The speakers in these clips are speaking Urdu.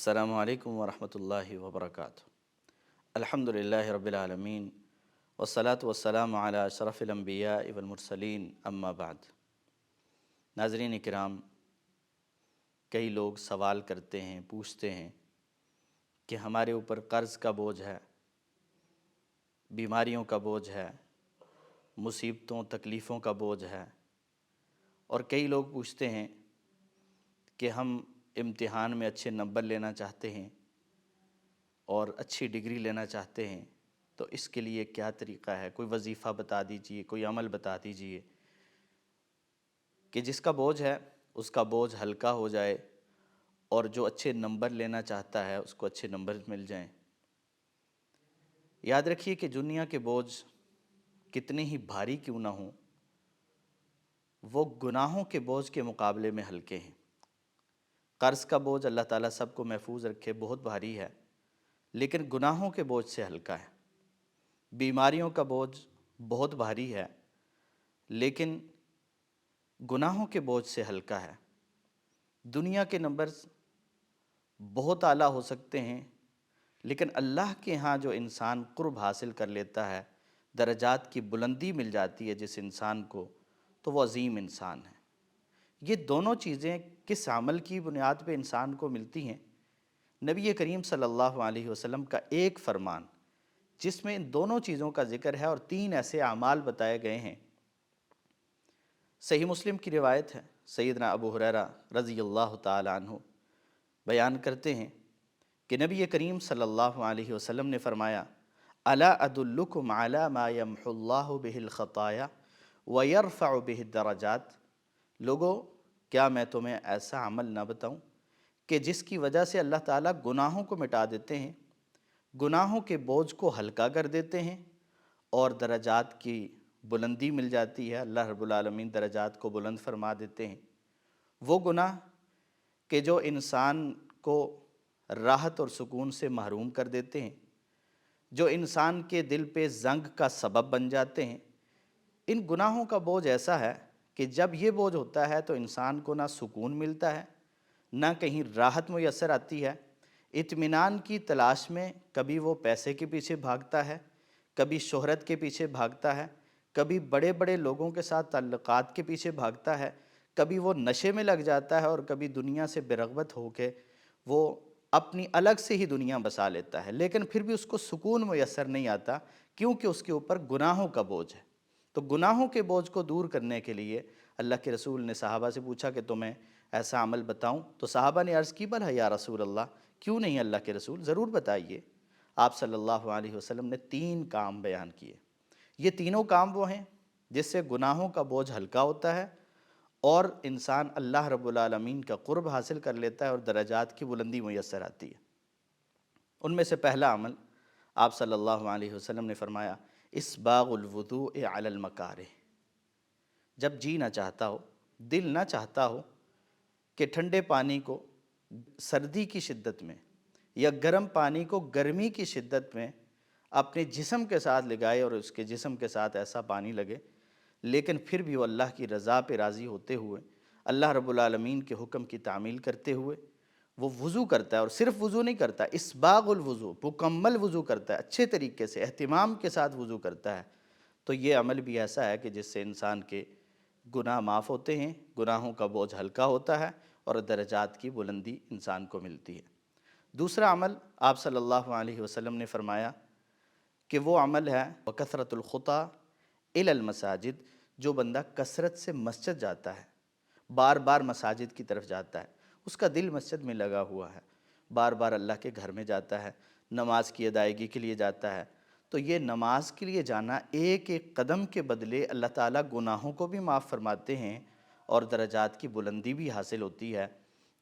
السلام علیکم ورحمۃ اللہ وبرکاتہ۔ الحمدللہ رب العالمین والصلاة والسلام علی اشرف الانبیاء والمرسلین، اما بعد۔ ناظرین کرام، کئی لوگ سوال کرتے ہیں، پوچھتے ہیں کہ ہمارے اوپر قرض کا بوجھ ہے، بیماریوں کا بوجھ ہے، مصیبتوں تکلیفوں کا بوجھ ہے، اور کئی لوگ پوچھتے ہیں کہ ہم امتحان میں اچھے نمبر لینا چاہتے ہیں اور اچھی ڈگری لینا چاہتے ہیں، تو اس کے لیے کیا طریقہ ہے؟ کوئی وظیفہ بتا دیجئے، کوئی عمل بتا دیجئے کہ جس کا بوجھ ہے اس کا بوجھ ہلکا ہو جائے اور جو اچھے نمبر لینا چاہتا ہے اس کو اچھے نمبر مل جائیں۔ یاد رکھیے کہ دنیا کے بوجھ کتنے ہی بھاری کیوں نہ ہوں، وہ گناہوں کے بوجھ کے مقابلے میں ہلکے ہیں۔ قرض کا بوجھ اللہ تعالیٰ سب کو محفوظ رکھے، بہت بھاری ہے، لیکن گناہوں کے بوجھ سے ہلکا ہے۔ بیماریوں کا بوجھ بہت بھاری ہے، لیکن گناہوں کے بوجھ سے ہلکا ہے۔ دنیا کے نمبرز بہت اعلیٰ ہو سکتے ہیں، لیکن اللہ کے ہاں جو انسان قرب حاصل کر لیتا ہے، درجات کی بلندی مل جاتی ہے جس انسان کو، تو وہ عظیم انسان ہے۔ یہ دونوں چیزیں کس عمل کی بنیاد پہ انسان کو ملتی ہیں؟ نبی کریم صلی اللہ علیہ وسلم کا ایک فرمان جس میں ان دونوں چیزوں کا ذکر ہے، اور 3 ایسے اعمال بتائے گئے ہیں۔ صحیح مسلم کی روایت ہے، سیدنا ابو ہریرہ رضی اللہ تعالی عنہ بیان کرتے ہیں کہ نبی کریم صلی اللہ علیہ وسلم نے فرمایا، الا ادلکم علی ما یمحو اللہ بہ الخطایا ویرفع بہ الدرجات۔ لوگو، کیا میں تمہیں ایسا عمل نہ بتاؤں کہ جس کی وجہ سے اللہ تعالیٰ گناہوں کو مٹا دیتے ہیں، گناہوں کے بوجھ کو ہلکا کر دیتے ہیں، اور درجات کی بلندی مل جاتی ہے، اللہ رب العالمین درجات کو بلند فرما دیتے ہیں۔ وہ گناہ کہ جو انسان کو راحت اور سکون سے محروم کر دیتے ہیں، جو انسان کے دل پہ زنگ کا سبب بن جاتے ہیں، ان گناہوں کا بوجھ ایسا ہے کہ جب یہ بوجھ ہوتا ہے تو انسان کو نہ سکون ملتا ہے، نہ کہیں راحت میسر آتی ہے۔ اطمینان کی تلاش میں کبھی وہ پیسے کے پیچھے بھاگتا ہے، کبھی شہرت کے پیچھے بھاگتا ہے، کبھی بڑے بڑے لوگوں کے ساتھ تعلقات کے پیچھے بھاگتا ہے، کبھی وہ نشے میں لگ جاتا ہے، اور کبھی دنیا سے بے رغبت ہو کے وہ اپنی الگ سے ہی دنیا بسا لیتا ہے، لیکن پھر بھی اس کو سکون میسر نہیں آتا، کیونکہ اس کے اوپر گناہوں کا بوجھ ہے۔ تو گناہوں کے بوجھ کو دور کرنے کے لیے اللہ کے رسول نے صحابہ سے پوچھا کہ تمہیں ایسا عمل بتاؤں؟ تو صحابہ نے عرض کی، بلہ یا رسول اللہ، کیوں نہیں اللہ کے رسول، ضرور بتائیے۔ آپ صلی اللہ علیہ وسلم نے 3 کام بیان کیے۔ یہ تینوں کام وہ ہیں جس سے گناہوں کا بوجھ ہلکا ہوتا ہے اور انسان اللہ رب العالمین کا قرب حاصل کر لیتا ہے اور درجات کی بلندی میسر آتی ہے۔ ان میں سے پہلا عمل آپ صلی اللہ علیہ وسلم نے فرمایا، اسباغ الوضوء علی المکارہ۔ جب جی نہ چاہتا ہو، دل نہ چاہتا ہو کہ ٹھنڈے پانی کو سردی کی شدت میں یا گرم پانی کو گرمی کی شدت میں اپنے جسم کے ساتھ لگائے اور اس کے جسم کے ساتھ ایسا پانی لگے، لیکن پھر بھی وہ اللہ کی رضا پہ راضی ہوتے ہوئے، اللہ رب العالمین کے حکم کی تعمیل کرتے ہوئے وہ وضو کرتا ہے، اور صرف وضو نہیں کرتا، اسباغ الوضو، مکمل وضو کرتا ہے، اچھے طریقے سے اہتمام کے ساتھ وضو کرتا ہے، تو یہ عمل بھی ایسا ہے کہ جس سے انسان کے گناہ معاف ہوتے ہیں، گناہوں کا بوجھ ہلکا ہوتا ہے، اور درجات کی بلندی انسان کو ملتی ہے۔ دوسرا عمل آپ صلی اللہ علیہ وسلم نے فرمایا کہ وہ عمل ہے وَكَثْرَةُ الْخُطَىٰ إِلَى الْمَسَاجِدِ۔ جو بندہ کثرت سے مسجد جاتا ہے، بار بار مساجد کی طرف جاتا ہے، اس کا دل مسجد میں لگا ہوا ہے، بار بار اللہ کے گھر میں جاتا ہے، نماز کی ادائیگی کے لیے جاتا ہے، تو یہ نماز کے لیے جانا ایک ایک قدم کے بدلے اللہ تعالیٰ گناہوں کو بھی معاف فرماتے ہیں اور درجات کی بلندی بھی حاصل ہوتی ہے،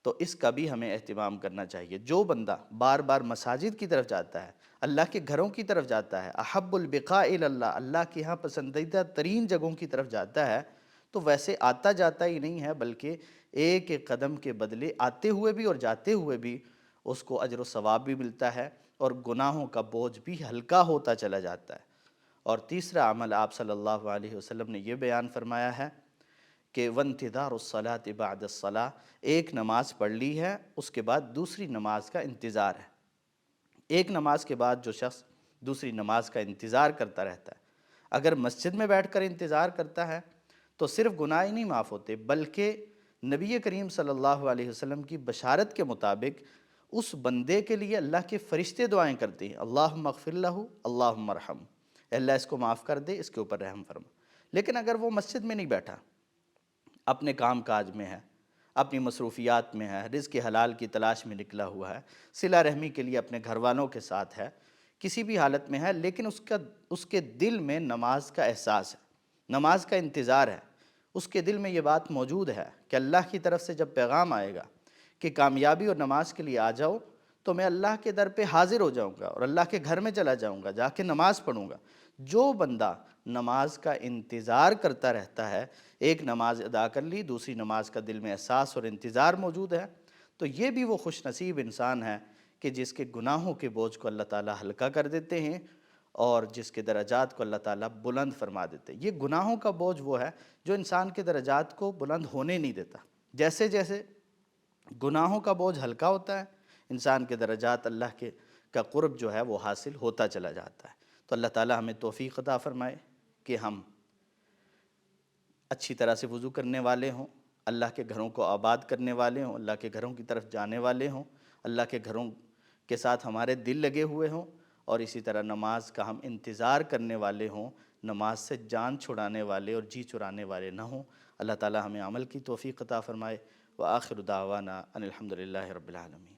تو اس کا بھی ہمیں اہتمام کرنا چاہیے۔ جو بندہ بار بار مساجد کی طرف جاتا ہے، اللہ کے گھروں کی طرف جاتا ہے، احب البقاء الی اللہ، اللہ کے ہاں پسندیدہ ترین جگہوں کی طرف جاتا ہے، تو ویسے آتا جاتا ہی نہیں ہے، بلکہ ایک ایک قدم کے بدلے آتے ہوئے بھی اور جاتے ہوئے بھی اس کو اجر و ثواب بھی ملتا ہے، اور گناہوں کا بوجھ بھی ہلکا ہوتا چلا جاتا ہے۔ اور تیسرا عمل آپ صلی اللہ علیہ وسلم نے یہ بیان فرمایا ہے کہ وانتظار الصلاۃ بعد الصلاۃ، ایک نماز پڑھ لی ہے اس کے بعد دوسری نماز کا انتظار ہے۔ ایک نماز کے بعد جو شخص دوسری نماز کا انتظار کرتا رہتا ہے، اگر مسجد میں بیٹھ کر انتظار کرتا ہے تو صرف گناہ ہی نہیں معاف ہوتے، بلکہ نبی کریم صلی اللہ علیہ وسلم کی بشارت کے مطابق اس بندے کے لیے اللہ کے فرشتے دعائیں کرتے ہیں، اللہم اغفر لہ، اللہم ارحم، اے اللہ اس کو معاف کر دے، اس کے اوپر رحم فرما۔ لیکن اگر وہ مسجد میں نہیں بیٹھا، اپنے کام کاج میں ہے، اپنی مصروفیات میں ہے، رزق حلال کی تلاش میں نکلا ہوا ہے، صلہ رحمی کے لیے اپنے گھر والوں کے ساتھ ہے، کسی بھی حالت میں ہے، لیکن اس کے دل میں نماز کا احساس ہے، نماز کا انتظار ہے، اس کے دل میں یہ بات موجود ہے کہ اللہ کی طرف سے جب پیغام آئے گا کہ کامیابی اور نماز کے لیے آ جاؤ، تو میں اللہ کے در پہ حاضر ہو جاؤں گا اور اللہ کے گھر میں چلا جاؤں گا، جا کے نماز پڑھوں گا۔ جو بندہ نماز کا انتظار کرتا رہتا ہے، ایک نماز ادا کر لی، دوسری نماز کا دل میں احساس اور انتظار موجود ہے، تو یہ بھی وہ خوش نصیب انسان ہے کہ جس کے گناہوں کے بوجھ کو اللہ تعالیٰ ہلکا کر دیتے ہیں اور جس کے درجات کو اللہ تعالیٰ بلند فرما دیتے ہیں۔ یہ گناہوں کا بوجھ وہ ہے جو انسان کے درجات کو بلند ہونے نہیں دیتا۔ جیسے جیسے گناہوں کا بوجھ ہلکا ہوتا ہے، انسان کے درجات اللہ کا قرب جو ہے وہ حاصل ہوتا چلا جاتا ہے۔ تو اللہ تعالیٰ ہمیں توفیق عطا فرمائے کہ ہم اچھی طرح سے وضو کرنے والے ہوں، اللہ کے گھروں کو آباد کرنے والے ہوں، اللہ کے گھروں کی طرف جانے والے ہوں، اللہ کے گھروں کے ساتھ ہمارے دل لگے ہوئے ہوں، اور اسی طرح نماز کا ہم انتظار کرنے والے ہوں، نماز سے جان چھڑانے والے اور جی چرانے والے نہ ہوں۔ اللہ تعالیٰ ہمیں عمل کی توفیق عطا فرمائے۔ وآخر دعوانا ان الحمد للہ رب العالمین۔